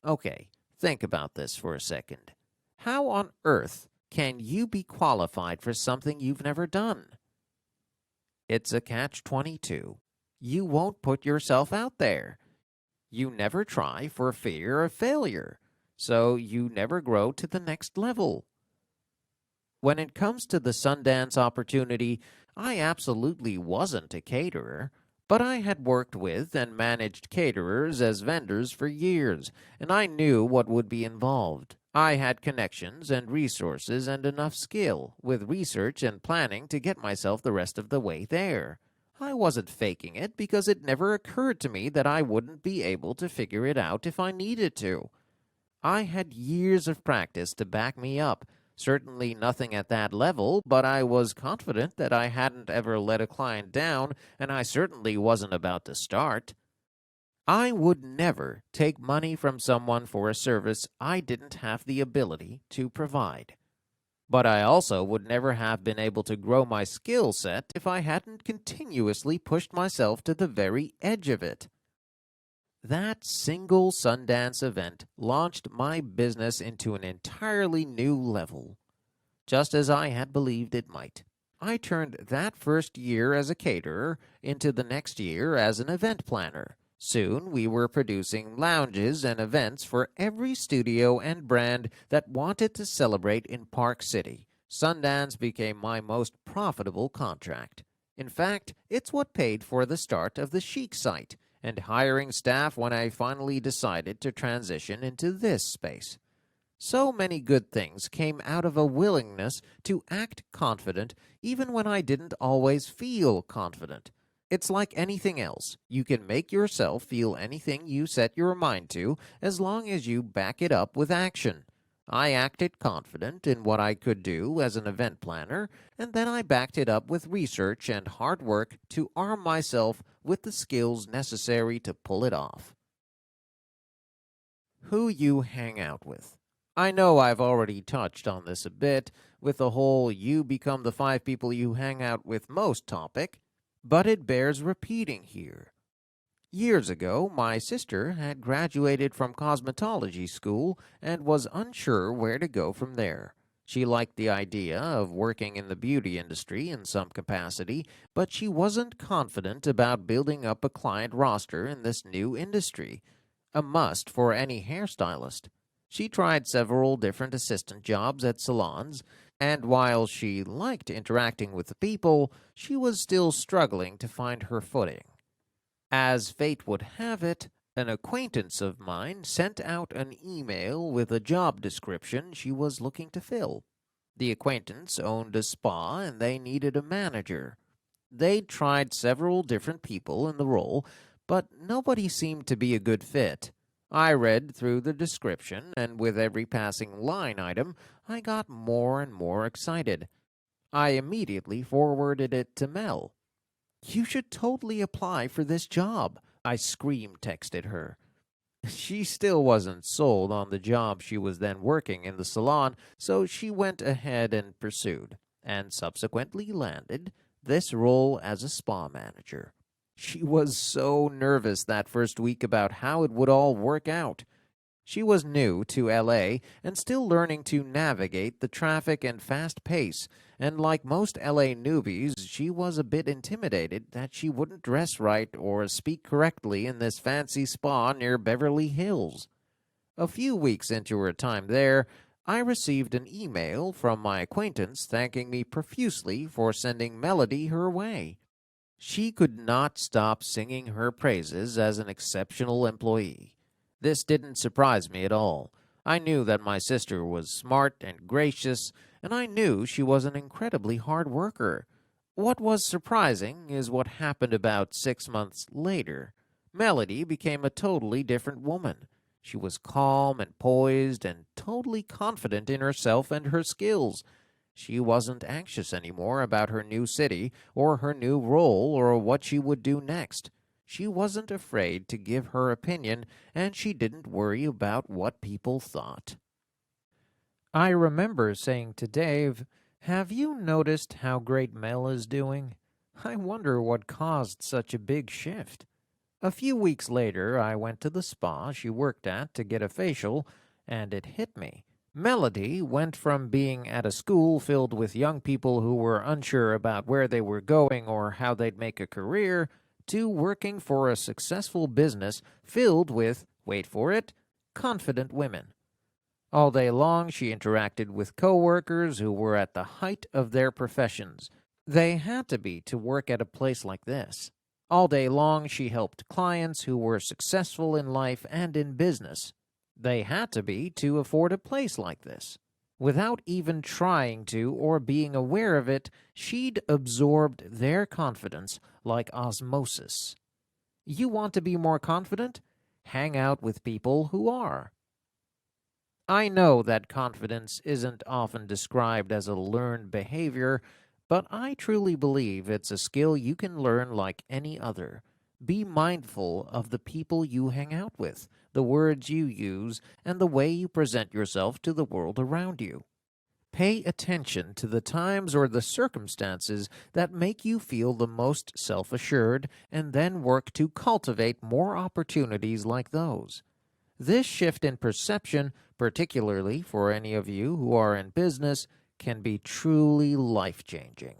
Okay, think about this for a second. How on earth can you be qualified for something you've never done? It's a catch-22. You won't put yourself out there. You never try for fear of failure, so you never grow to the next level. When it comes to the Sundance opportunity, I absolutely wasn't a caterer, but I had worked with and managed caterers as vendors for years, and I knew what would be involved. I had connections and resources and enough skill with research and planning to get myself the rest of the way there. I wasn't faking it because it never occurred to me that I wouldn't be able to figure it out if I needed to. I had years of practice to back me up. Certainly nothing at that level, but I was confident that I hadn't ever let a client down, and I certainly wasn't about to start. I would never take money from someone for a service I didn't have the ability to provide. But I also would never have been able to grow my skill set if I hadn't continuously pushed myself to the very edge of it. That single Sundance event launched my business into an entirely new level, just as I had believed it might. I turned that first year as a caterer into the next year as an event planner. Soon we were producing lounges and events for every studio and brand that wanted to celebrate in Park City. Sundance became my most profitable contract. In fact, it's what paid for the start of the Chic site and hiring staff when I finally decided to transition into this space. So many good things came out of a willingness to act confident even when I didn't always feel confident. It's like anything else. You can make yourself feel anything you set your mind to as long as you back it up with action. I acted confident in what I could do as an event planner, and then I backed it up with research and hard work to arm myself with the skills necessary to pull it off. Who you hang out with. I know I've already touched on this a bit with the whole you become the 5 people you hang out with most topic, but it bears repeating here. Years ago, my sister had graduated from cosmetology school and was unsure where to go from there. She liked the idea of working in the beauty industry in some capacity, but she wasn't confident about building up a client roster in this new industry, a must for any hairstylist. She tried several different assistant jobs at salons, and while she liked interacting with the people, she was still struggling to find her footing. As fate would have it, an acquaintance of mine sent out an email with a job description she was looking to fill. The acquaintance owned a spa and they needed a manager. They'd tried several different people in the role, but nobody seemed to be a good fit. I read through the description, and with every passing line item, I got more and more excited. I immediately forwarded it to Mel. "You should totally apply for this job," I scream-texted her. She still wasn't sold on the job she was then working in the salon, so she went ahead and pursued, and subsequently landed, this role as a spa manager. She was so nervous that first week about how it would all work out. She was new to LA and still learning to navigate the traffic and fast pace, and like most LA newbies, she was a bit intimidated that she wouldn't dress right or speak correctly in this fancy spa near Beverly Hills. A few weeks into her time there, I received an email from my acquaintance thanking me profusely for sending Melody her way. She could not stop singing her praises as an exceptional employee. This didn't surprise me at all. I knew that my sister was smart and gracious, and I knew she was an incredibly hard worker. What was surprising is what happened about 6 months later. Melody became a totally different woman. She was calm and poised and totally confident in herself and her skills. She wasn't anxious anymore about her new city or her new role or what she would do next. She wasn't afraid to give her opinion, and she didn't worry about what people thought. I remember saying to Dave, "Have you noticed how great Mel is doing? I wonder what caused such a big shift." A few weeks later, I went to the spa she worked at to get a facial, and it hit me. Melody went from being at a school filled with young people who were unsure about where they were going or how they'd make a career to working for a successful business filled with, wait for it, confident women. All day long, she interacted with coworkers who were at the height of their professions. They had to be to work at a place like this. All day long, she helped clients who were successful in life and in business. They had to be to afford a place like this. Without even trying to or being aware of it, she'd absorbed their confidence like osmosis. You want to be more confident? Hang out with people who are. I know that confidence isn't often described as a learned behavior, but I truly believe it's a skill you can learn like any other. Be mindful of the people you hang out with, the words you use, and the way you present yourself to the world around you. Pay attention to the times or the circumstances that make you feel the most self-assured, and then work to cultivate more opportunities like those. This shift in perception, particularly for any of you who are in business, can be truly life-changing.